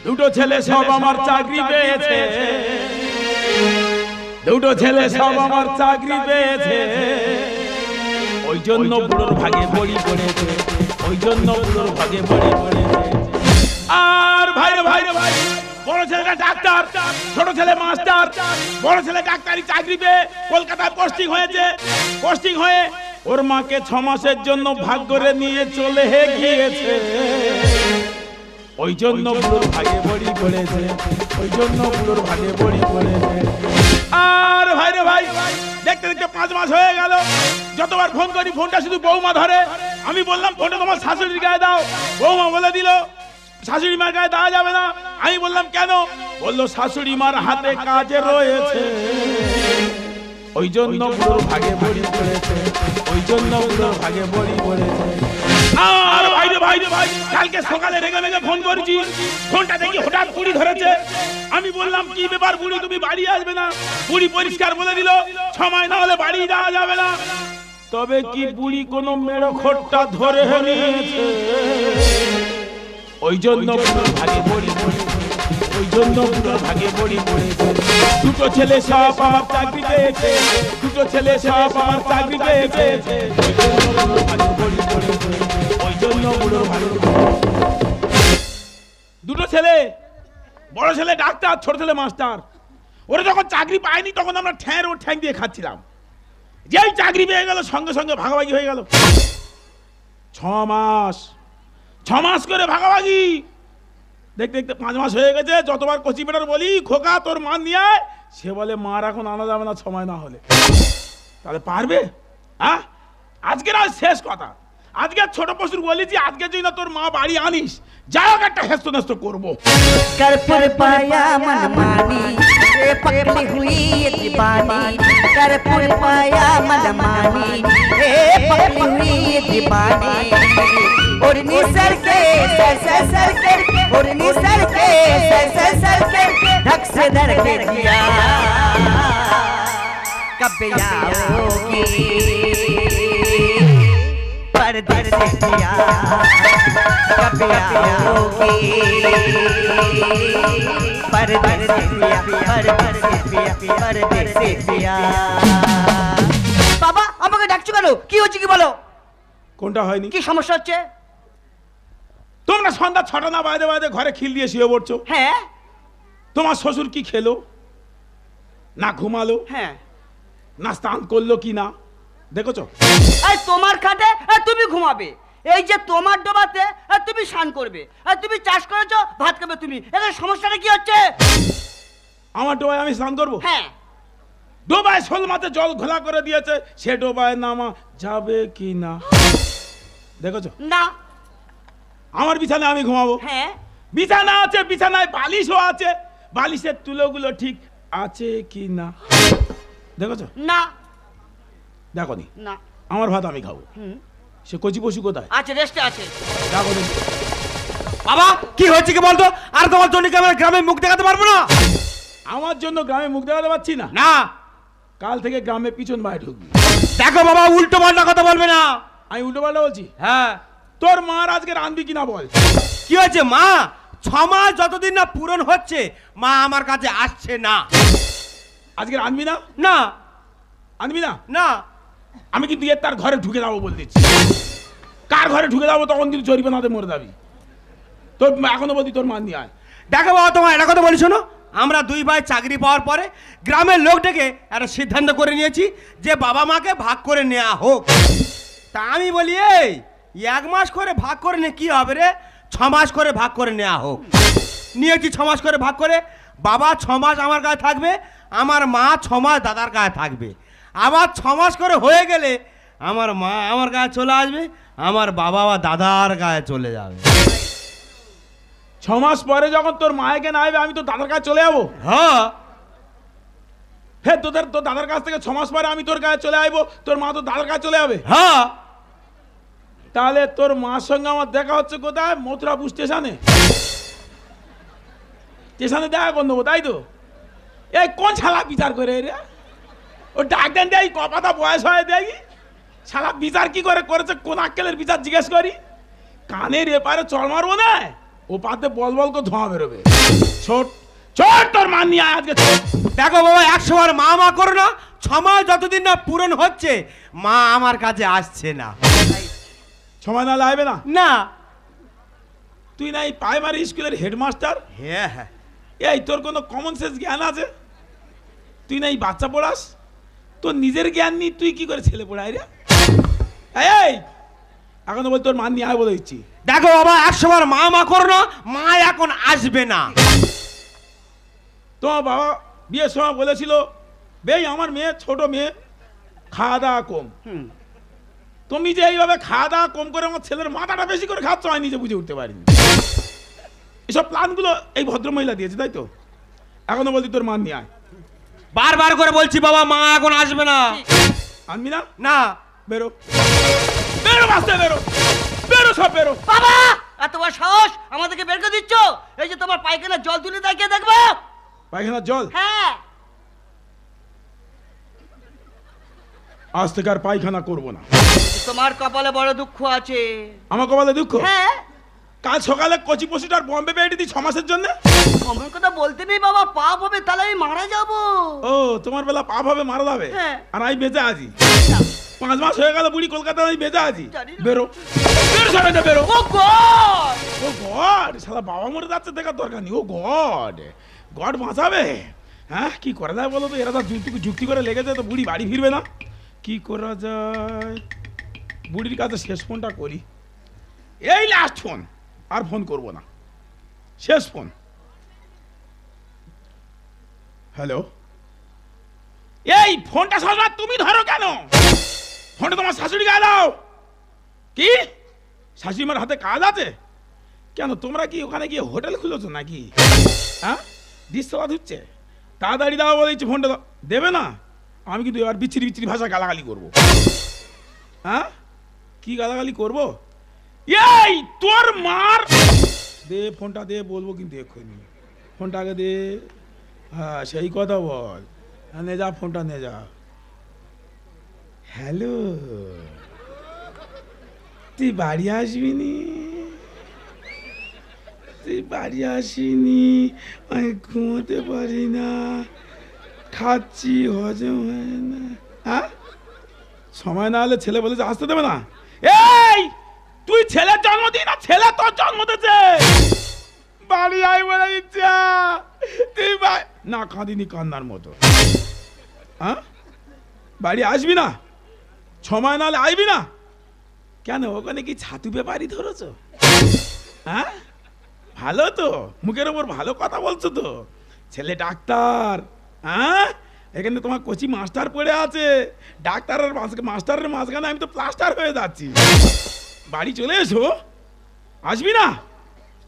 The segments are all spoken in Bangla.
দুটো ছেলে সব আমার চাকরি পেয়েছে, দুটো ছেলে সব আমার চাকরি পেয়েছে। ওই জন্য বুড়োর ভাগে বড়ি পড়েছে, ওই জন্য বুড়োর ভাগে বড়ি পড়েছে। আর ভাই ভাই ভাই, বড় ছেলেটা ডাক্তার, ছোট ছেলে মাস্টার। বড় ছেলে ডাক্তারি চাকরি পেয়ে কলকাতায় পোস্টিং হয়েছে। পোস্টিং হয়ে ওর মাকে 6 মাসের জন্য ভাগ করে নিয়ে চলে গিয়েছে। ওই জন্য বুড়োর ভাগে বড়ি পড়েছে, ওই জন্য বুড়োর ভাগে বড়ি পড়েছে। আর ভাই রে ভাই, দেখতে দেখতে 5 মাস হয়ে গেল। যতবার ফোন করি ফোনটা শুধু বৌমা ধরে। আমি বললাম ফোনটা তোমার শাশুড়ির গায়ে দাও। বৌমা বলে দিল শাশুড়ি মার গায়ে দেওয়া যাবে না। আমি বললাম কেন? বললো শাশুড়ি মার হাতে কাজে রয়েছে। ওই জন্য বুড়োর ভাগে বড়ি পড়েছে, ওই জন্য বুড়োর ভাগে বড়ি পড়েছে। আর ভাই রে ভাই রে ভাই, কালকে সকালে রেগে মেগে ফোন করেছি, ফোনটা দেখি হঠাৎ বুড়ি ধরেছে। আমি বললাম কি ব্যাপার বুড়ি, তুমি বাড়ি আসবে না? বুড়ি পরিষ্কার বলে দিল সময় না হলে বাড়ি যাওয়া যাবে না। তবে কি বুড়ি কোনো মেড়ো খোট্টা ধরে নিয়েছে? ওই জন্য বুড়োর ভাগে বড়ি পড়েছে, ওই জন্য বুড়োর ভাগে বড়ি পড়েছে। দুটো ছেলে সব আমার চাকরি পেয়েছে, দুটো ছেলে সব আমার চাকরি পেয়েছে। ওই জন্য বুড়োর ভাগে বড়ি পড়েছে, ওই জন্য বুড়োর ভাগে। দুটো ছেলে, বড় ছেলে ডাক্তার, ছোট ছেলে মাস্টার। ওরা যখন চাকরি পায়নি তখন আমরা ঠ্যাঁর ও ঠ্যাং দিয়ে খাচ্ছিলাম। যেই চাকরি পেয়ে গেল সঙ্গে সঙ্গে ভাগাভাগি হয়ে গেল। 6 মাস করে ভাগাভাগি। দেখতে দেখতে 5 মাস হয়ে গেছে। যতবার কচি বেটার বলি খোকা তোর মা নিয়ে আয়, সে বলে মার এখন আনা যাবে না সময় না হলে। তাহলে পারবে? হ্যাঁ, আজকের আজ শেষ কথা। আজকে ছোট পশুর বলেছি আজকে যদি না তোর মা বাড়ি আনিস, যাই হোক একটা হেস্ত নেস্ত করবো। कर पाया मन मानी रे पकड़ी हुई ये दीवानी, कर पाया मन मानी रे पकड़ी हुई ये दीवानी। उड़नी सर के सर के उड़नी सर के सर के ढक से धर के दिया। कब आओगी परदेसिया, कब आओगी परदेसिया, परदेसिया, परदेसिया। বাবা আমাকে ডাকছো কেন? কি হচ্ছে কি বলো? কোনটা হয়নি? কি সমস্যা হচ্ছে? তোমরা সন্ধ্যা 6টা না বাজে বাজে ঘরে খিল দিয়ে শুয়ে পড়ছো। হ্যাঁ। তোমার শ্বশুর কি খেলো না ঘুমালো, হ্যাঁ, না স্নান করলো কি না দেখেছো? এই তোমার খাটে তুমি ঘুমাবে, এই যে তোমার ডোবাতে তুমি স্নান করবে, তুমি চাষ করেছো ভাত খাবে তুমি। এখানে সমস্যাটা কি হচ্ছে? আমার ডোবায় আমি স্নান করবো? হ্যাঁ। ডোবায় শোল মাছে জল ঘোলা করে দিয়েছে, সে ডোবায় নামা যাবে কি না দেখেছো? না। আমার বিছানায় আমি ঘুমাবো? হ্যাঁ। বিছানা আছে, বিছানায় বালিশও আছে, বালিশের তুলোগুলো ঠিক আছে কি না দেখেছো? না। দেখো নি? না। আমার ভাত আমি খাবো, সে কচি পশু কোথায় আছে? রেস্টে আছে। দেখো নি? বাবা কি হয়েছে কি বলতো? আর তোমার জন্য কি আমরা গ্রামে মুখ দেখাতে পারবো না? আমার জন্য গ্রামে মুখ দেখাতে পারছি না? না। কাল থেকে গ্রামে পিছন বাড়ি ঢুকবি। দেখো বাবা উল্টো পাল্টা কথা বলবে না। আমি উল্টো পাল্টা বলছি? হ্যাঁ। তোর মার আজকে রাঁধবি কিনা বল। কি হয়েছে মা? 6 মাস যতদিন না পূরণ হচ্ছে মা আমার কাছে আসছে না। আজকে রাঁধবি না? না। আনবি না? না। আমি কিন্তু এর তার ঘরে ঢুকে যাবো বলে দিচ্ছি। কার ঘরে ঢুকে যাবো তখন কিন্তু জরিমানাতে মরে যাবি। তোর এখনো বলছি তোর মা নিয়ে আয়। দেখো বাবা তোমার একটা কথা বলি শোনো, আমরা 2 ভাই চাকরি পাওয়ার পরে গ্রামের লোক ডেকে একটা সিদ্ধান্ত করে নিয়েছি যে বাবা মাকে ভাগ করে নেওয়া হোক। তা আমি বলি এই 1 মাস করে ভাগ করে নিয়ে কি হবে রে? 6 মাস করে ভাগ করে নেওয়া হোক। নিয়েছি 6 মাস করে ভাগ করে। বাবা 6 মাস আমার গায়ে থাকবে, আমার মা 6 মাস দাদার গায়ে থাকবে। আবার 6 মাস করে হয়ে গেলে আমার মা আমার গায়ে চলে আসবে, আমার বাবা বা দাদার গায়ে চলে যাবে। 6 মাস পরে যখন তোর মায়েকে না আইবে আমি তো দাদার কাছে চলে যাবো। হ্যাঁ। হে তোর দাদার কাছ থেকে 6 মাস পরে আমি তোর কাছে চলে আইবো, তোর মা তো দাদার কাছে চলে যাবে। হ্যাঁ। তাহলে তোর মার সঙ্গে আমার দেখা হচ্ছে কোথায়? মথুরাপুর স্টেশনে। স্টেশনে দেখা করে নেবো তাই তো? এই কোন শালা বিচার করে রে? ও ডাক দেন দেয় কপাতা বয়স হয় দেখি শালা বিচার কি করে করেছে, কোন আক্কেলের বিচার জিজ্ঞেস করি? কানের এপারে চড় মারবো না। ও পাতে বল বল করে ধোঁয়া বেরোবে। ছোট ছোট তোর মান নিয়ে আয় আজকে ছোট। দেখো বাবা 100 বার মা মা করো না, 6 মাস যতদিন না পূরণ হচ্ছে মা আমার কাছে আসছে না। সময় না লাগবে না। না তুই না এই প্রাইমারি স্কুলের হেডমাস্টার, হ্যাঁ হ্যাঁ এই তোর কোনো কমন সেন্স জ্ঞান আছে? তুই না এই বাচ্চা পড়াস, তোর নিজের জ্ঞান নেই, তুই কি করে ছেলে পড়াই রে? এই এখন তো বল তোর মান নিয়ে আয় বলে দিচ্ছি। দেখো বাবা 100 বার মা মা করো না, মা এখন আসবে না। তোমার বাবা বিয়ের সময় বলেছিল বেই আমার মেয়ে ছোট মেয়ে খাওয়া দাওয়া কম। তুমি যে এইভাবে খাওয়া দাওয়া কম করে আমার ছেলের মাথাটা বেশি করে খাচ্ছ আমি নিজে বুঝে উঠতে পারিনি। এসব প্ল্যানগুলো এই ভদ্রমহিলা দিয়েছে তাই তো? এখনো বলছি তোর মান নিয়ে আয়। বারবার করে বলছি বাবা মা এখন আসবে না। আনবি না? না বেরো বেরো বাস্তে বেরো বেরো সব বেরো। বাবা এত বড় সাহস আমাদেরকে বের করে দিচ্ছ? এই যে তোমার পায়খানার জল তুলে দেখিয়ে দেখবো। পায়খানার জল? হ্যাঁ আজ থেকে আর পায়খানা করবো না। তোমার কপালে বড় দুঃখ আছে। আমার কপালে দুঃখ? হ্যাঁ কাল সকালে কচি পশুটার বম্বে বেড়ে দিই 6 মাসের জন্য। আমার কথা বলতে নেই বাবা, পাপ হবে তাহলে আমি মারা যাব। ও তোমার বেলা পাপ হবে মারা যাবে, হ্যাঁ। আর আমি বেঁচে আছি। 5 মাস হয়ে গেল বুড়ি কলকাতায় আমি বেঁচে আছি। জানি না। বেরো বেরো সামনে বেরো। ও গড ও গড, শালা বাবা মরে যাচ্ছে দেখার দরকার নেই। ও গড, গড বাঁচাবে। হ্যাঁ কি করা যায় বলো তো? এরা তো যুক্তি করে লেগেছে তো বুড়ি বাড়ি ফিরবে না। কি করা যায়? বুড়ির কাছে শেষ ফোনটা করি, এই লাস্ট ফোন, আর ফোন করব না, শেষ ফোন। হ্যালো, এই ফোনটা সরলা তুমি ধরো কেন? ফোনটা তোমার শাশুড়ি গায়ে দাও। কি শাশুড়ি মার হাতে কাজ আছে কেন? তোমরা কি ওখানে গিয়ে হোটেল খুলেছো নাকি? হ্যাঁ ডিশ সলা ধুচ্ছে, তাড়াতাড়ি দাও বলে দিচ্ছি ফোনটা দাও। দেবে না? আমি কিন্তু এবার বিচ্ছিরি বিচ্ছিরি ভাষা গালাগালি করবো। হ্যাঁ কি গালাগালি করবো? এই তোর মার দে ফোনটা দে, বলবো কিন্তু এক্ষুনি। ফোনটা আগে দে। হ্যাঁ সেই কথা বল, নে যা ফোনটা নে যা। হ্যালো, তুই বাড়ি আসবি নি? তুই বাড়ি আসিনি, আমি ঘুমোতে পারি না, খাচ্ছি হজম হয় না। হ্যাঁ সময় না হলে ছেলে বলেছে আসতে দেবে না। এই তুই ছেলের জন্ম দিই না, ছেলে তোর জন্ম দিয়েছে। বাড়ি আই বলে দিচ্ছে। তুই না কাঁদিনি কান্নার মতো। হ্যাঁ বাড়ি আসবি না? সময় না হলে আসবি না কেন? ওখানে কি ছাতু ব্যাপারই ধরেছ? হ্যাঁ ভালো তো, মুখের ওপর ভালো কথা বলছো তো। ছেলে ডাক্তার। হ্যাঁ এখানে তোমার কোচি মাস্টার পড়ে আছে, ডাক্তারের মাস্টারের মাঝখানে আমি তো প্লাস্টার হয়ে যাচ্ছি। বাড়ি চলে এসো। আসবি না?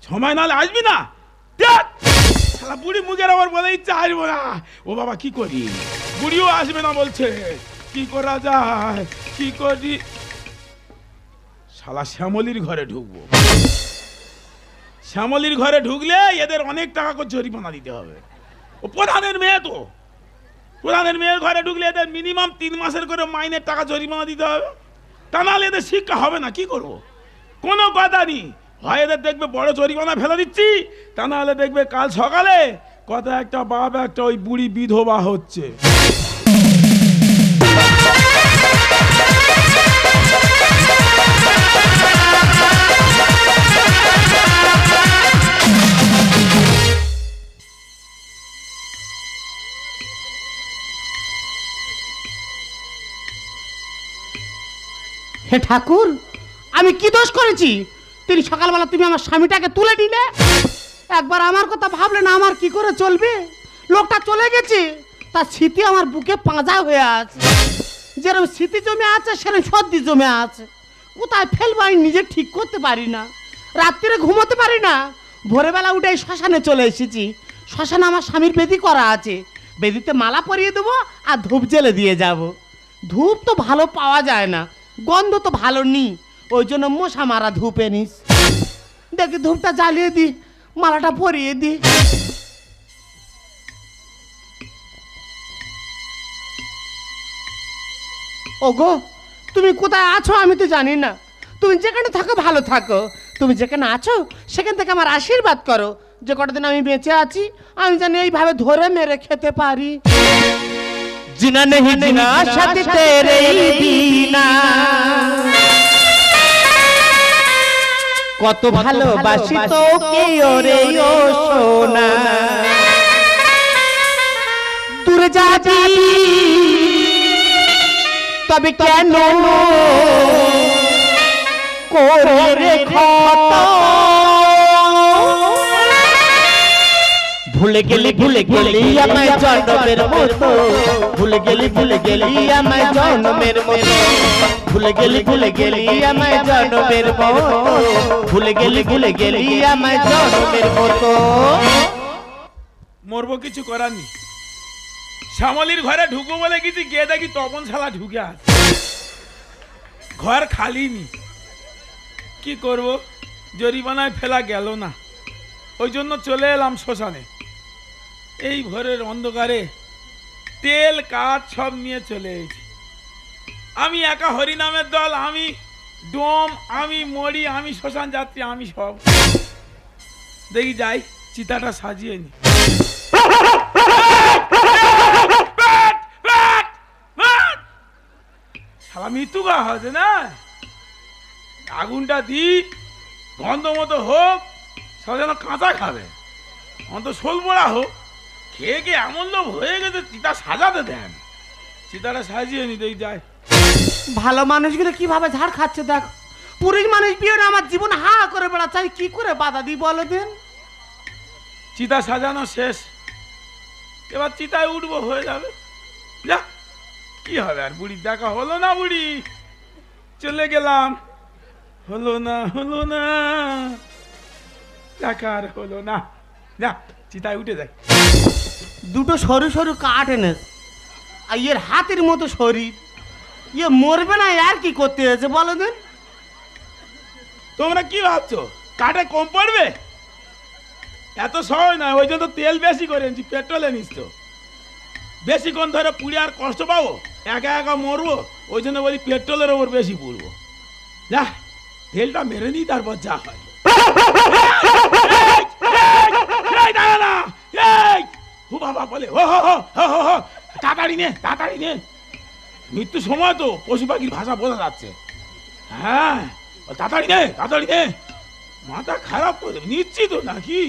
সময় নাহলে আসবি না? শালা বুড়ি মুখের আবার বলে ইচ্ছা আসবো না। ও বাবা কি করি, বুড়িও আসবে না বলছে। কি করা যায়, কি করি? শালা শ্যামলির ঘরে ঢুকবো। শ্যামলির ঘরে ঢুকলে এদের অনেক টাকা করে জরিমানা দিতে হবে। ও প্রধানের মেয়ে তো, প্রধানের মেয়ের ঘরে ঢুকলে এদের মিনিমাম 3 মাসের করে মাইনের টাকা জরিমানা দিতে হবে। তা নাহলে এদের শিক্ষা হবে না। কি করবো? কোনো কথা নেই, হয় এদের দেখবে বড় জরিমানা ফেলে দিচ্ছি, তা নাহলে দেখবে কাল সকালে কথা একটা বাপ একটা ওই বুড়ি বিধবা হচ্ছে। হে ঠাকুর, আমি কি দোষ করেছি? তিনি সকালবেলা তুমি আমার স্বামীটাকে তুলে নিলে, একবার আমার কথা ভাবলে না আমার কি করে চলবে? লোকটা চলে গেছে, তার স্মৃতি আমার বুকে পাঁজা হয়ে আছে। যেরকম স্মৃতি জমে আছে সেরকম সর্দি জমে আছে। কোথায় ফেলবো আমি নিজে ঠিক করতে পারি না। রাত্রিরে ঘুমোতে পারি না। ভোরবেলা উঠে শ্মশানে চলে এসেছি। শ্মশানে আমার স্বামীর বেদি করা আছে, বেদিতে মালা পরিয়ে দেবো আর ধূপ জেলে দিয়ে যাব। ধূপ তো ভালো পাওয়া যায় না, গন্ধ তো ভালো নেই, ওই জন্য মশা মারা ধূপ এনেস। দেখি ধূপটা জ্বালিয়ে দি, মালাটা পরিয়ে দি। ওগো তুমি কোথায় আছো আমি তো জানি না। তুমি যেখানে থাকো ভালো থাকো, তুমি যেখানে আছো সেখান থেকে আমার আশীর্বাদ করো, যে কটা দিন আমি বেঁচে আছি আমি জানি এইভাবে ধরে মেরে খেতে পারি। জিনা নেহি জিনা সাথী তেরে বিনা, কত ভালোবাসি তোকে ওরে ও সোনা, দূরে যাবি তবে কেন করে রে ক্ষত, ভুলে গেলি আমায় জন্মের মতো, ভুলে গেলি আমায় জন্মের মতো, ভুলে গেলি আমায় জন্মের মতো, ভুলে গেলি আমায় জন্মের মতো। মরবো, কিছু করার নেই। শ্যামলির ঘরে ঢুকবো বলে কিছু গিয়ে দেখি তপন শালা ঢুকে আছে, ঘর খালি নি। কি করব, জরিমানায় ফেলা গেল না, ওই জন্য চলে এলাম শ্মশানে। এই ভোরের অন্ধকারে তেল কাঠ সব নিয়ে চলে এসেছি। আমি একা হরিনামের দল, আমি ডোম, আমি মরি, আমি শ্মশান যাত্রী, আমি সব। দেখি যাই চিতাটা সাজিয়ে নি। শালা মৃত্যু গা হচ্ছে না, আগুনটা দি, গন্ধ মতো হোক, সব যেন কাঁচা খাবে, অন্ত শোল মোড়া হোক। খেয়ে এমন লোভ হয়ে গেছে চিতা সাজাতে দেন। চিতাটা সাজিয়ে নি, দেখি যায়। ভালো মানুষগুলো কিভাবে ঝাড় খাচ্ছে দেখ, পুরুষ মানুষ বিয়ে আমার জীবন হা করে বেড়াচ্ছে, আমি কি করে বাধা দিই বলো দিন। চিতা সাজানো শেষ, এবার চিতায় উঠবো, হয়ে যাবে। যা কি হবে আর, বুড়ির দেখা হলো না, বুড়ি চলে গেলাম, হলো না দেখা আর হলো না। যা চিতায় উঠে যাই। দুটো সরু সরু কাঠ এনে, আর এর হাতের মতো শরীর, ইয়ে মরবে না আর কি করতে হয়েছে বলো দিন। তোমরা কি ভাবছো কাঠে কম পড়বে? এত সহজ নয়, ওই জন্য তেল বেশি করে এনেছি, পেট্রোল নিস তো। বেশিক্ষণ ধরে পুড়ে আর কষ্ট পাবো, একা একা মরবো, ওই জন্য বলি পেট্রোলের ওপর বেশি পুড়বো। যা তেলটা মেরে নিই, তারপর যা হয়। বাবা বলে তাড়াতাড়ি নে, মৃত্যু সময় তো, পশু পাখির ভাষা বোঝা যাচ্ছে। হ্যাঁ তাড়াতাড়ি নে, মাথা খারাপ করে নিচ্ছি তো নাকি।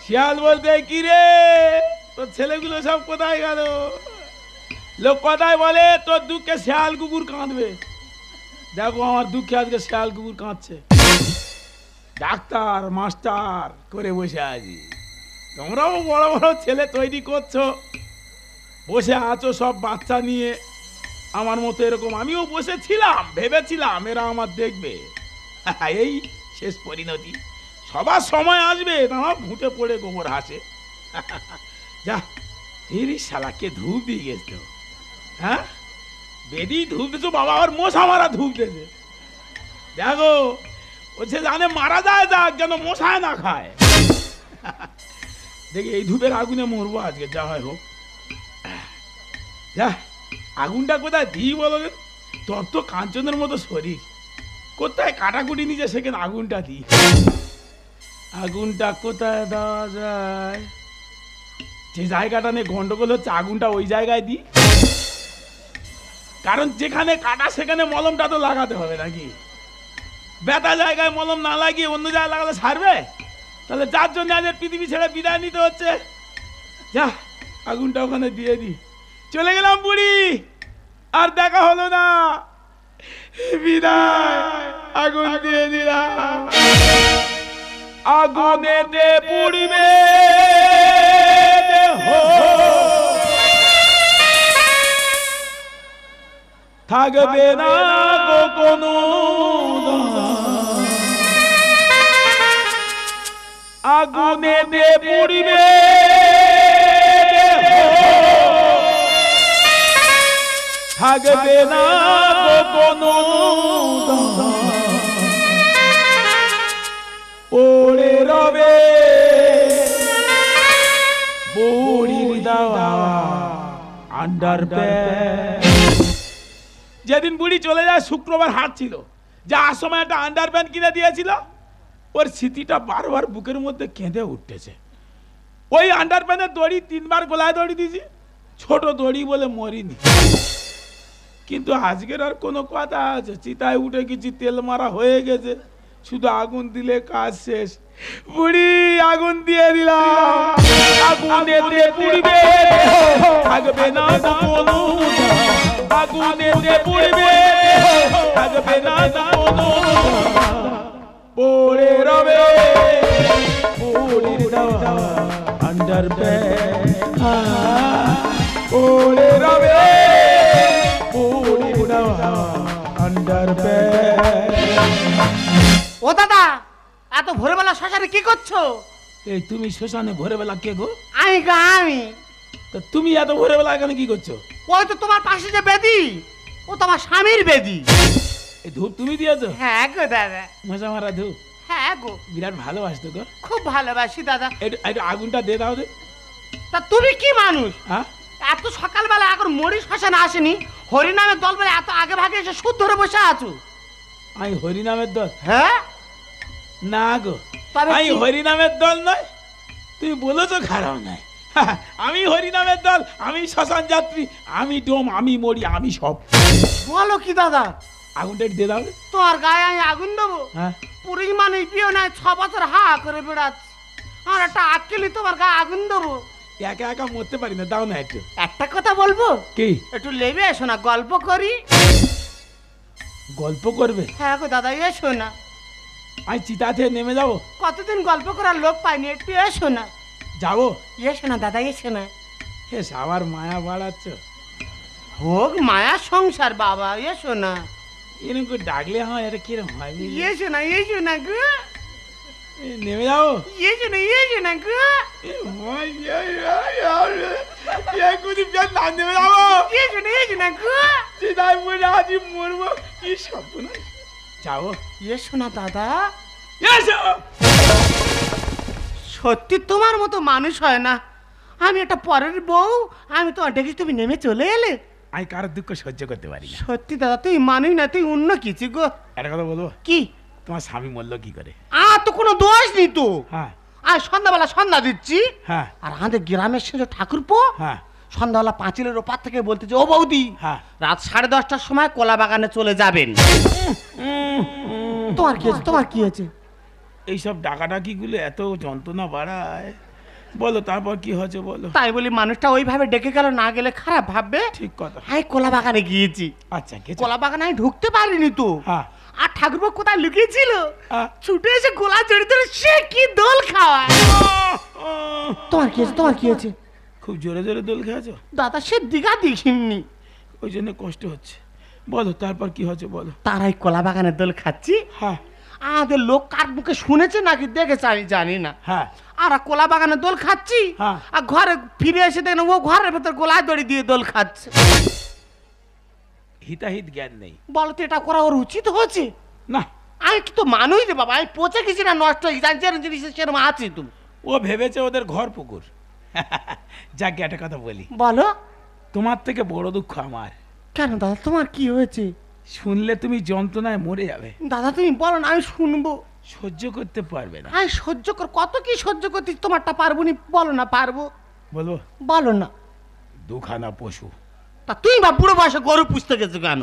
শিয়াল বলতে কি রে, তোর ছেলেগুলো সব কোথায় গেল? লোক কথায় বলে তোর দুঃখে শিয়াল কুকুর কাঁদবে। দেখো আমার দুঃখে আজকে শিয়াল কুকুর কাঁদছে। ডাক্তার মাস্টার করে বসে আছি, তোমরাও বড় বড় ছেলে তৈরি করছো, বসে আছো সব বাচ্চা নিয়ে। আমার মতো এরকম আমিও বসেছিলাম, ভেবেছিলাম এরা আমার দেখবে। এই শেষ পরিণতি, সবার সময় আসবে, তোমার ভুটে পড়ে গোবর হাসে। যা এই শালাকে ধূপ দিয়ে গেছো, হ্যাঁ বেদি ধূপ দিছো, বাবা আবার মশা মারা ধূপ দিয়েছে। দেখো ও সে জানে মারা যায়, যাক যেন মশায় না খায়। দেখি এই ধূপের আগুনে মরবো আজকে, যা হয় হোক। যা আগুনটা কোথায় দিই বলো, তোর তো কাঞ্চনের মতো শরীর, কোথায় কাটাকুটি নিচে সেখানে আগুনটা দিই। আগুনটা কোথায় দেওয়া যায়? যে জায়গাটা নিয়ে গন্ডগোল হচ্ছে, আগুনটা ওই জায়গায় দিই, কারণ যেখানে কাটা সেখানে মলমটা তো লাগাতে হবে নাকি। ব্যথা জায়গায় মলম না লাগিয়ে অন্য জায়গায় লাগালে সারবে? তাহলে যার জন্য আজ পৃথিবী ছেড়ে বিদায় নিতে হচ্ছে। যা আগুনটা ওখানে দিয়ে দি, চলে গেলাম বুড়ি, আর দেখা হলো না, বিদায়। আগুন দিয়ে দিলাম, আগুনে দে পুড়িবে দেহ, থাকবে না গো কোনো আগুনে দে পুড়িবে থাকবে না গো কোনো পড়ে রবে বুড়ির দেওয়া আন্ডারপ্যান্ট। যেদিন বুড়ি চলে যায় শুক্রবার হাট ছিল, যাওয়ার সময় একটা আন্ডারপ্যান্ট কিনে দিয়েছিল, ওর স্মৃতিটা বারবার বুকের মধ্যে কেঁদে উঠতেছে। ওই আন্ডারপ্যান্টের দড়ি 3 বার গলায় দড়ি দিয়েছি, ছোট দড়ি বলে মরিনি। কিন্তু আজকের আর কোনো কথা আছে? চিতায় উঠে গেছি, তেল মারা হয়ে গেছে, শুধু আগুন দিলে কাজ শেষ। বুড়ি আগুন দিয়ে দিলাম, আগুনেতে পুড়বে, থাকবে না কোনো, আগুনেতে পুড়বে, থাকবে না কোনো, পড়ে রবে বুড়ির দেওয়া আন্ডারপ্যান্ট, পড়ে রবে বুড়ির দেওয়া আন্ডারপ্যান্ট। ও দাদা, এত ভোরবেলা শ্মশানে কি করছো? এই তুমি শ্মশানে ভোরবেলা কে গো? আমি গো আমি। তা তুমি এত ভোরবেলা এখানে কি করছো? ওই তো তোমার পাশে যে বেদি, ও তো আমার স্বামীর বেদি। এই ধূপ তুমি দিয়েছো? হ্যাঁ গো দাদা। মশা মারা ধূপ? হ্যাঁ গো। বিরাট ভালোবাসতো গো। খুব ভালোবাসি দাদা। একটু আগুনটা দিয়ে দাও দে। তা তুমি কি মানুষ? হ্যাঁ, এত সকালবেলা এখন মরি শ্মশানে আসেনি, হরিনামের দল বলে এত আগে ভাগে এসে সুদ ধরে বসে আছো? আমি হরিনামের দল? হ্যাঁ না গো, তবে আমি কি? হরিনামের দল নয়, তুমি বলেছো খারাপ নয়। আমি হরিনামের দল, আমি শ্মশান যাত্রী, আমি ডোম, আমি মরি, আমি সব। বলো কি দাদা? আগুনটা একটু দিয়ে দাও দে। তোমার গায়ে আমি আগুন দেবো? হ্যাঁ, পুরী মানে পিও নাই, 6 বছর হা করে বেড়াচ্ছি, আমার একটা আটকেলি তোমার গায়ে আগুন দেবো? একা একা মরতে পারি না, দাও না একটু। একটা কথা বলবো কি? একটু লেবে এসো না, গল্প করি। গল্প করবে? হ্যাঁ গো দাদা, এসো না। আমি চিতা থেকে নেমে যাবো? কতদিন গল্প করার লোক পাইনি, একটু এসো না। যাবো? এসো না দাদা, এসো না। হে আবার মায়া বাড়াচ্ছ। হোক মায়া সংসার বাবা, এসো না। এরকম করে ডাকলে হয়, এটা কিরকম হয় বুঝলি? এসো না, এসো না গো। নেমে যাবো? এসো না, এসো না গো। নেমে যাবো? এসো না, এসো না গো। চিতায় পড়ে আছি, মরবো, কি স্বপ্ন। যাবো? এসো না দাদা। এসো। সত্যি তোমার মতো মানুষ হয় না। আমি একটা পরের বউ, আমি তোমার ডেকেছি, তুমি নেমে চলে এলে। আমি কারোর দুঃখ সহ্য করতে পারি না। সত্যি দাদা, তুই মানুষ না, তুই অন্য কিছু গো। একটা কথা বলবো? কি? তোমার স্বামী মরলো কি করে? আর তো কোনো দোষ নেই তো। হ্যাঁ আর সন্ধ্যাবেলা সন্ধ্যা দিচ্ছি, হ্যাঁ আর আমাদের গ্রামের সে ঠাকুরপো হ্যাঁ সন্ধ্যাবেলা পাঁচিলের ওপার থেকে বলতেছে, ও বৌদি, হ্যাঁ। রাত 10:30টার সময় কলা বাগানে চলে যাবেন। তোমার কি হয়েছে? তোমার কি হয়েছে? এইসব ডাকাডাকি গুলো এত যন্ত্রণা বাড়ায়। বলো তারপর কি হয়েছে বলো। তাই বলি মানুষটা ওইভাবে ডেকে গেল, না গেলে খারাপ ভাববে। ঠিক কথা। আমি কলা বাগানে গিয়েছি। আচ্ছা গেছো? কলা বাগানে আমি ঢুকতে পারিনি তো। হ্যাঁ আর ঠাকুরপো কোথায় লুকিয়েছিল, হ্যাঁ। ছুটে এসে গোলা জড়িয়ে ধরে সে কি দোল খাওয়ায়। তোমার কি হয়েছে? তোমার কি হয়েছে? খুব জোরে জোরে দোল খেয়েছো? দাদা সে দিঘা দেখিনি, ওই জন্য কষ্ট হচ্ছে। বলো তারপর কি হয়েছে বলো। তারাই কলা বাগানের দোল খাচ্ছি। হ্যাঁ আমাদের লোক কার মুখে শুনেছে নাকি দেখেছে আমি জানি না। হ্যাঁ আর কলা বাগানে দোল খাচ্ছি, হ্যাঁ। আর ঘরে ফিরে এসে দেখেন ও ঘরের ভেতর গোলায় দড়ি দিয়ে দোল খাচ্ছে। হিতাহিত জ্ঞান নেই। বলতো এটা করা ওর উচিত হচ্ছে? না, আমি কি তো মানুষ রে বাবা, আমি পচে গেছি না নষ্ট হয়ে গেছি, যেরকম জিনিস সেরকম আছি তুমি। ও ভেবেছে ওদের ঘর পুকুর। যাকে একটা কথা বলি, বলো। তোমার থেকে বড় দুঃখ আমার। কেন দাদা, তোমার কি হয়েছে? শুনলে তুমি যন্ত্রণায় মরে যাবে। দাদা তুমি বলো না, আমি শুনবো। সহ্য করতে পারবে না। আমি সহ্য কর, কত কি সহ্য করতে, তোমারটা পারবো নি? বলো না। পারবো? বলবো? বলো না। দুখানা পশু। তা তুই বা বুড়ো বয়সে গরু পুষতে গেছো কেন?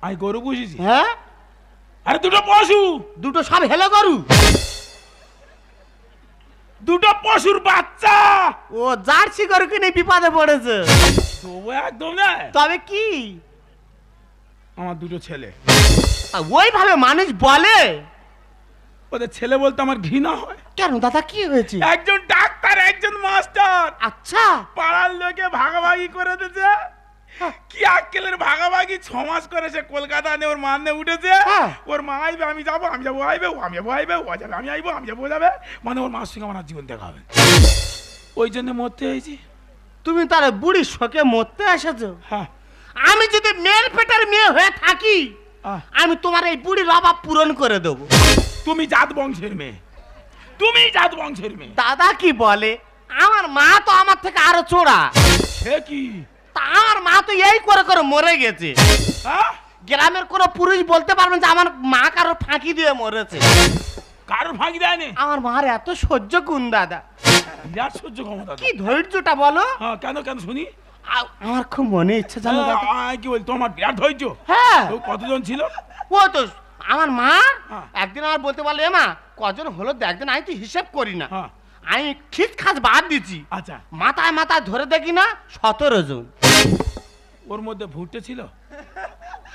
আমি গরু পুষেছি? হ্যাঁ, আরে দুটো পশু। দুটো সব হেলে গরু। দুটো পশুর বাচ্চা। ও জার্সি গরু কিনে বিপদে পড়েছে। তবু একদম না। তবে কি? আমার দুটো ছেলে। ওইভাবে মানুষ বলে? ওদের ছেলে বলতে আমার ঘৃণা হয়। কেন দাদা, কি হয়েছে? একজন ডাক্তার, একজন মাস্টার। আচ্ছা, পাড়ার লোকে ভাগাভাগি করে দিয়েছে। কি আক্কেলের ভাগাভাগি! 6 মাস করে সে কলকাতা নিয়ে ওর মান নিয়ে উঠেছে। ওর মা আইবে, আমি যাবো, আমি যাবো আইবে, ও আমি যাবো আইবে, ও যাবে আমি আইবো, আমি যাবো যাবে, মানে ওর মার সঙ্গে আমার জীবন দেখা হবে। ওই জন্য মরতে হয়েছি। তুমি তার বুড়ির শোকে মরতে এসেছো? হ্যাঁ। আমি যদি মেয়ের পেটের মেয়ে হয়ে থাকি, আমি তোমার এই বুড়ির অভাব পূরণ করে দেবো। তুমি জাত বংশের মেয়ে, তুমি জাত বংশের মেয়ে। দাদা কি বলে? আমার মা তো আমার থেকে আরো চোরা। সে কি? তা আমার মা তো এই করে করে মরে গেছে। হ্যাঁ? গ্রামের কোনো পুরুষ বলতে পারবেন যে আমার মা কারো ফাঁকি দিয়ে মরেছে? কারোর ফাঁকি দেয়নি? আমার মার এত সহ্য গুণ দাদা, বিরাট সহ্য ক্ষমতা তো। কি ধৈর্যটা বলো। হ্যাঁ, কেন কেন শুনি? আমার খুব মনে ইচ্ছা জানো দাদা। কি বল, তোমার বিরাট ধৈর্য। হ্যাঁ, তো কতজন ছিল? ও তো আমার মা হ্যাঁ। একদিন আমার বলতে পারলো, এ মা কজন হলো একদিন আমি তো হিসেব করি না, হ্যাঁ। আমি খিচ খাস বাদ দিচ্ছি, আচ্ছা, মাথায় মাথায় ধরে দেখি না 17 জন। ওর মধ্যে ভুট্টে ছিল?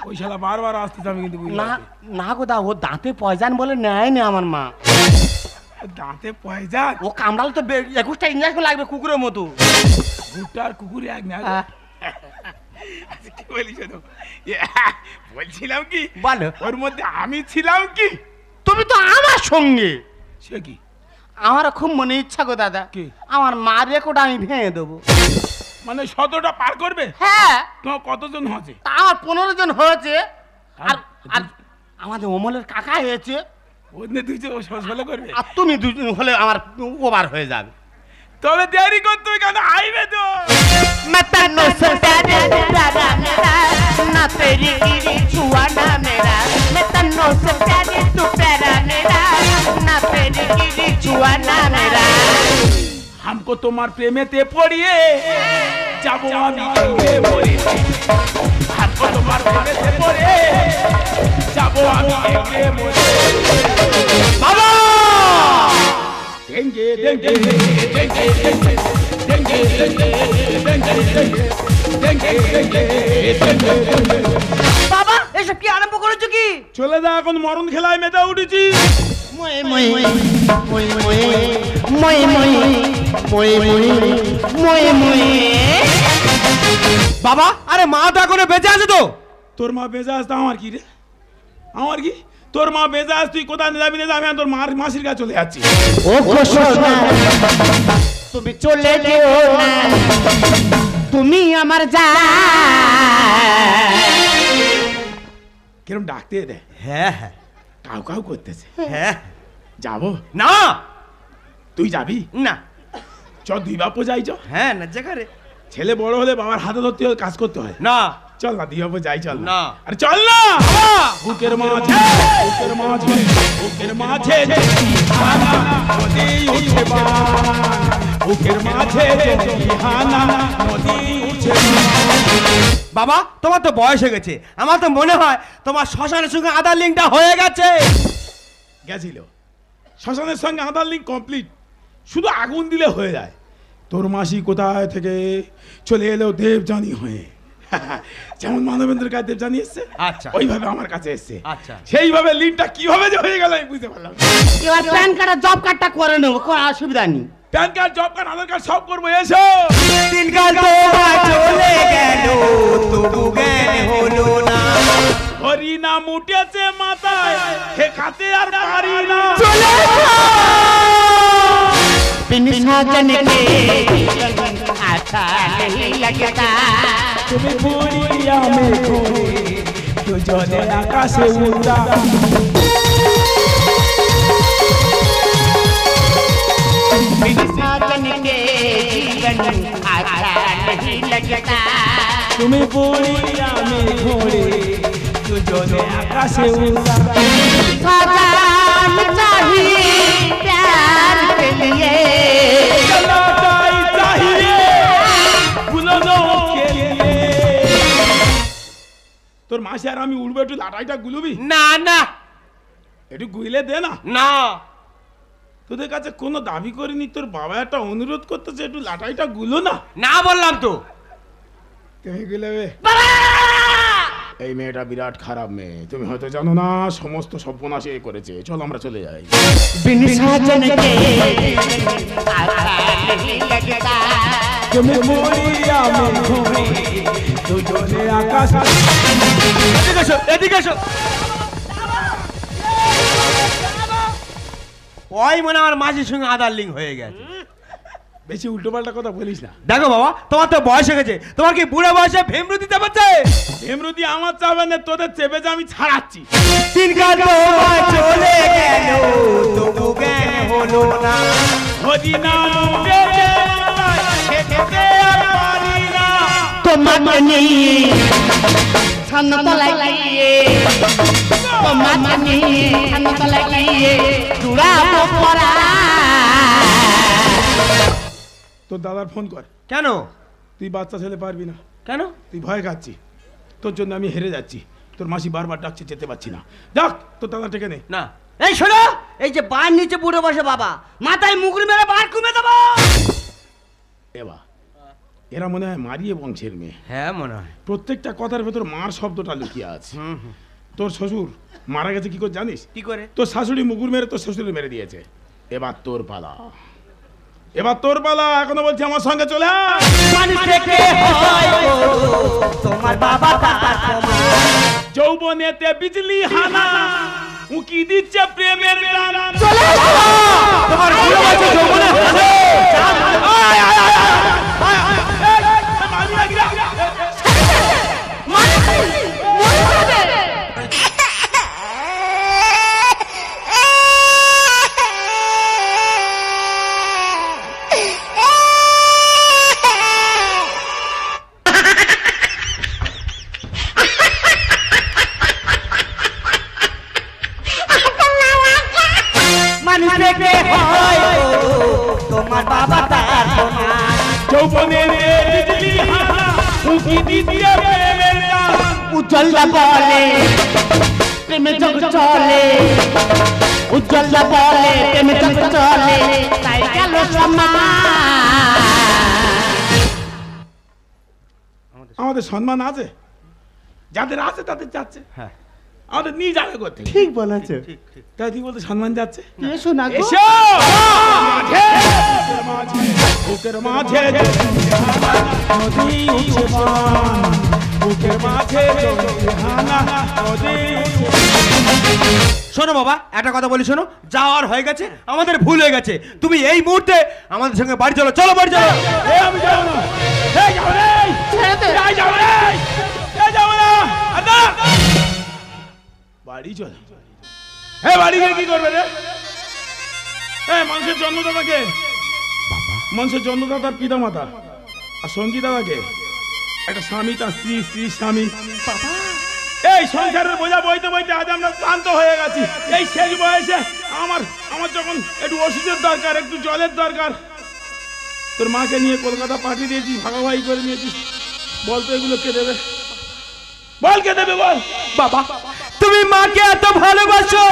ওই শালা বারবার আসতেছে, আমি কিন্তু বুঝলাম না না গো দা, ও দাঁতে পয়জান বলে নেয়নি আমার মা। দাঁতে পয়জা। ও কামড়ালে তো 21টা ইঞ্জেকশন লাগবে কুকুরের মতো। ভুট্টা আর কুকুরে এক না? আচ্ছা, কি বলিস তো? বলছিলাম কি, বলো, ওর মধ্যে আমি ছিলাম কি? তুমি তো আমার সঙ্গে। সে কি? আমার খুব মনে ইচ্ছা গো দাদা, কি? আমার মার রেকর্ড আমি ভেঙে দেবো। মানে 17টা পার করবে? হ্যাঁ, তোমার কতজন হয়েছে? তা আমার 15 জন হয়েছে। আর আর আমাদের অমলের কাকা হয়েছে। ওদের দুইজন ষোলো করবে? আর তুমি দুজন হলে আমার ওভার হয়ে যাবে। তবে দেরি করতে হবে কেন? আইবে তো। मतनो से प्यारे प्यारा मेरा ना तेरी गिरी छुआ ना मेरा मतनो से प्यारे तू प्यारा मेरा ना तेरी गिरी छुआ ना मेरा हमको তোমার প্রেমেতে পড়িয়ে যাবো আমি কেঁদে মরে। हमको তোমার প্রেমেতে পড়ে যাবো আমি কেঁদে মরে। বাবা! দেঙ্গে দেঙ্গে দেঙ্গে দেঙ্গে দেঙ্গে দেঙ্গে দেঙ্গে। বাবা এসব কি আরম্ভ করেছো কি? চলে যা, এখন মরণ খেলায় মেতে উঠেছি। মই মই মই মই মই মই মই মই। বাবা, আরে মা তো এখনো বেঁচে আছে তো? তোর মা বেজা আসতো, আমার কি রে? আমার কি? তোর মা বেজা আস, তুই কোথায় যাবি না? আমি তোর মার মাসির কাছে চলে যাচ্ছি। ও সোনা, তুমি চলে যেও না, তুমি আমার জান। কিরম ডাকতে দে? হ্যাঁ হ্যাঁ কাউ কাউ করতেছে। হ্যাঁ। যাবো? না তুই যাবি? না। চ, দুই বাপু যাই চ। হ্যাঁ না যেখানে। ছেলে বড় হলে বাবার হাতে ধরতে হয়, কাজ করতে হয়। না চল না, দুই বাপু যাই, চল না। আরে চল না। বুকের মাঝে বুকের মাঝে বুকের মাঝে হানা নদী উঠে বান। বুকের মাঝে হানা নদী উঠে বান। বাবা, তোমার তো বয়স হয়ে গেছে, আমার তো মনে হয় তোমার শ্মশানের সঙ্গে আধার লিঙ্কটা হয়ে গেছে। গেছিল শ্মশানের সঙ্গে আধার লিঙ্ক কমপ্লিট, শুধু আগুন দিলে হয়ে যায়। তোর মাসি কোথায় থেকে চলে এলো দেবযানী হয়ে। যেমন মানবেন্দ্রের কাছে দেবযানী এসছে, আচ্ছা। ওইভাবে আমার কাছে এসছে। আচ্ছা। সেইভাবে লিঙ্কটা কিভাবে যে হয়ে গেল আমি বুঝতে পারলাম না। এবার প্যান কার্ড আর জব কার্ডটা করে নেবো, কোনো অসুবিধা নেই। প্যান কার্ড, জব কার্ড, আধার কার্ড সব করবো। এসো। দিনকাল তোমার চলে গেল, তবু জ্ঞান হলো না। হরি নাম উঠেছে মাথায়, হে খাতে আর পারি না। চলে बिन साजन के अच्छा नहीं लगता তুমি বুড়িয়া মেঘে দুজনে আকাশে উড়া। बिन साजन के जीवन अच्छा नहीं लगता তুমি বুড়িয়া মেঘে দুজনে আকাশে উড়া। साजन चाहिए प्यार के लिए लड़ाई चाहिए गुलाबों के लिए। তোর মাসে আর আমি উড়বো, একটু লাটাইটা গুলবি? না না একটু গুইলে দে না। না। তোদের কাছে কোনো দাবি করিনি, তোর বাবা একটা অনুরোধ করতেছে, একটু লাটাইটা গুলো না। না বললাম তো। তুমি গুলাবে? এই মেয়েটা বিরাট খারাপ মেয়ে, তুমি হয়তো জানো না, সমস্ত সর্বনাশ এ করেছে। চল আমরা চলে যাই। बिन साजन के अच्छा नहीं लगता তুমি বুড়িয়া মেঘে দুজনে আকাশে। এদিকে এসো, এদিকে এসো। ওই মনে আমার মাঝির সঙ্গে আধার লিঙ্ক হয়ে গেছে। বেশি উল্টো পাল্টা কথা বলিস না। দেখো বাবা, তোমার তো বয়স হয়ে গেছে, তোমার কি বুড়ো বয়সে ভেমরু দিতে পারছে? এমরুদি আমার চাবে না, তোদের চেপে যে আমি ছাড়াচ্ছি। দিনকাল তোমার চলে গেল, তবু জ্ঞান হলো না। হরি নাম উঠেছে যেতে আর পারি না তোমাকে নিয়ে ছান্নতলায় গিয়ে, তোমাকে নিয়ে ছান্নতলায় গিয়ে জুড়াবো পরা। তোর দাদার ফোন কর। কেন? তুই বাচ্চা ছেলে পারবি না। কেন? তুই ভয় খাচ্ছি, তোর জন্য আমি হেরে যাচ্ছি। তোর মাসি বারবার ডাকছে, যেতে পারছি না। দেখ তোর দাদা টেকে নে। না, এই শোনো, এই যে বার নিচে বুড়ো বসে বাবা, মাথায় মুগুর মেরে বার কমে দেবো। এবা এরা মনে হয় মারিয়ে বংশের মেয়ে। হ্যাঁ মনে হয়। প্রত্যেকটা কথার ভেতর মার শব্দটা লুকিয়ে আছে। তোর শ্বশুর মারা গেছে কি করে জানিস? কি করে? তোর শাশুড়ি মুগুর মেরে তোর শ্বশুরে মেরে দিয়েছে। এবার তোর পালা, এবার তোর পালা। এখনো বলছি আমার সঙ্গে চলে আয়। মানুষ থেকে হয় গো, তোমার বাবা তার তোমার। যৌবনেতে বিজলি হানা উকি দিচ্ছে প্রেমের গান। চলে আসো। তোমার বুড়ো বয়সে যৌবনে হাসে। আয়, আয়, আয়, আয়, আয়, আয়, এই, মারি লাগি রে। মানুষ থেকে হয় গো, তোমার বাবা তার তোমার। যৌবনেতে বিজলি হানা উকি দিচ্ছে প্রেমের গান। উজ্জ্বলদা বলে প্রেমে জগ চলে, উজ্জ্বলদা বলে প্রেমে জগ চলে, তাই গেল আমাদের সম্মান আছে, যাদের আছে তাদের যাচ্ছে। হ্যাঁ, আমাদের নিয়ে যাবে করতে। ঠিক বলেছে। তাই তুই বলতে সম্মান যাচ্ছে। এসো না গো। এসো মাঝে, বুকের মাঝে নদী উঠছে বান, বুকের মাঝে হানা নদী উঠছে। শোনো বাবা, একটা কথা বলি শোনো, যাওয়ার হয়ে গেছে, আমাদের ভুল হয়ে গেছে। তুমি এই মুহূর্তে আমাদের সঙ্গে বাড়ি চলো। চলো বাড়ি চলো। এই আমি যাবো না, এই যাবো না, ছেড়ে দে। এই যাবো না, এই যাবো না। আদা বাড়ি চল। হ্যাঁ, বাড়ি গিয়ে কি করবে রে? হ্যাঁ, মানুষের জন্মদাতাকে, মানুষের জন্মদাতার পিতা মাতা আর সঙ্গীতাকে, একটা স্বামী তার স্ত্রী, স্ত্রীর স্বামী। এই সংসারের বোঝা বইতে বইতে আজ আমরা ক্লান্ত হয়ে গেছি। এই শেষ বয়সে আমার যখন একটু ওষুধের দরকার, একটু জলের দরকার, তোর মাকে নিয়ে কলকাতা পাঠিয়ে দিয়েছি, ভাগাভাগি করে নিয়েছিস। বল তো এগুলো কে দেবে? বল কে দেবে বল। বাবা, তুমি মাকে এত ভালোবাসো?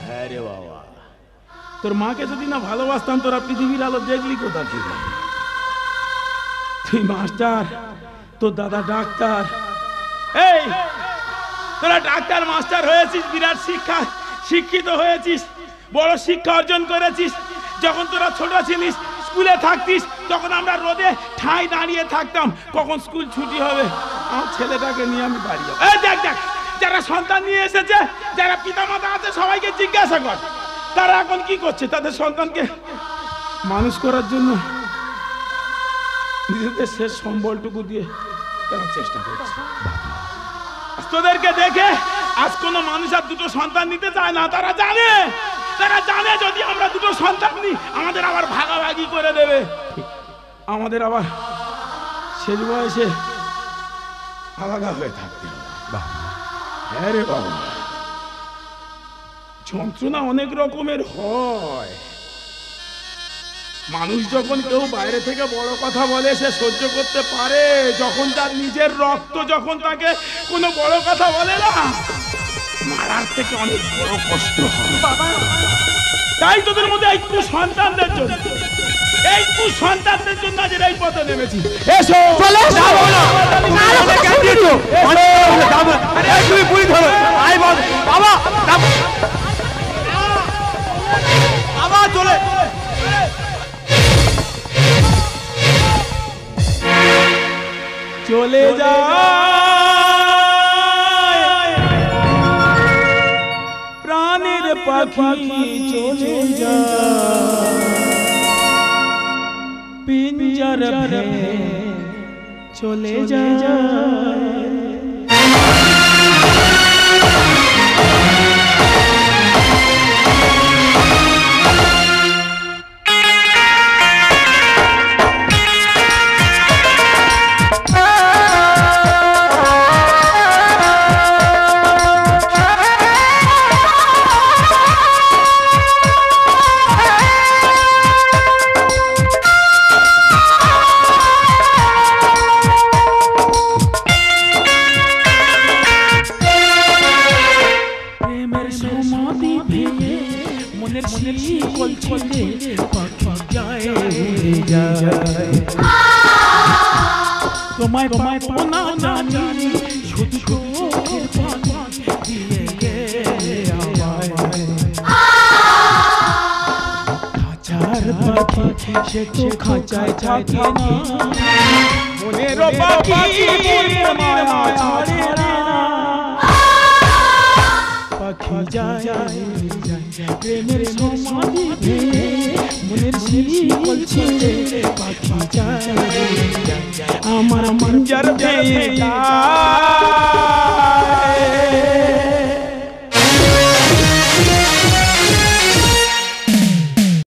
হ্যাঁ রে বাবা, তোর মাকে যদি না ভালোবাসতাম তোরা পৃথিবীর আলো দেখলি কোথা থেকে? তুই মাস্টার, তোর দাদা ডাক্তার। এই তোরা ডাক্তার মাস্টার হয়েছিস, বিরাট শিক্ষিত হয়েছিস, বড় শিক্ষা অর্জন করেছিস। যখন তোরা ছোট ছিলিস, স্কুলে থাকতিস, তখন আমরা রোদে ঠাঁই দাঁড়িয়ে থাকতাম কখন স্কুল ছুটি হবে। আমার ছেলেটাকে নিয়ে আমি বাড়ি যাবো। এই দেখ দেখ, যারা সন্তান নিয়ে এসেছে, যারা পিতামাতা আছে, সবাইকে জিজ্ঞাসা কর তারা এখন কি করছে। তাদের সন্তানকে মানুষ করার জন্য নিজেদের শেষ সম্বলটুকু দিয়ে তারা চেষ্টা করছে। তোদেরকে দেখে আজ কোনো মানুষ আর দুটো সন্তান নিতে চায় না। তারা জানে যদি আমরা দুটো সন্তান নিই, আমাদের আবার ভাগাভাগি করে দেবে, আমাদের আবার শেষ বয়সে আলাদা হয়ে থাকতে হবে। হ্যাঁ রে বাবা, যন্ত্রণা অনেক রকমের হয়। মানুষ যখন কেউ বাইরে থেকে বড় কথা বলে সে সহ্য করতে পারে, যখন তার নিজের রক্ত যখন তাকে কোনো বড় কথা বলে না, মারার থেকে অনেক বড় কষ্ট হয়। তাই তোদের মধ্যে এই সন্তানদের জন্য আজ এই পথে নেমেছি। এসো চলে এসো। যাবো না। আরে কেন দিয়েছো? যাবো। আরে তুমি পুরি ধরো। আই বল বাবা, বাবা চলে চলে যায় প্রাণের পাখি, চলে যায় পিঞ্জর ভেঙে, চলে যায়। মনের শিকল ছিঁড়ে পাখি যায় উড়ে যায় তোমায় পানা জানি শুধু চোখের পানি দিয়ে গেলে আমায় খাঁচার পাখি সে তো খাঁচায় থাকে না মনের পাখি মায়া ছাড়ে না পাখি যায় প্রেমের সমাধি ভেঙে মনের শিকল ছিঁড়ে পাখি যায় আমার মঞ্জার পেয়ে যায়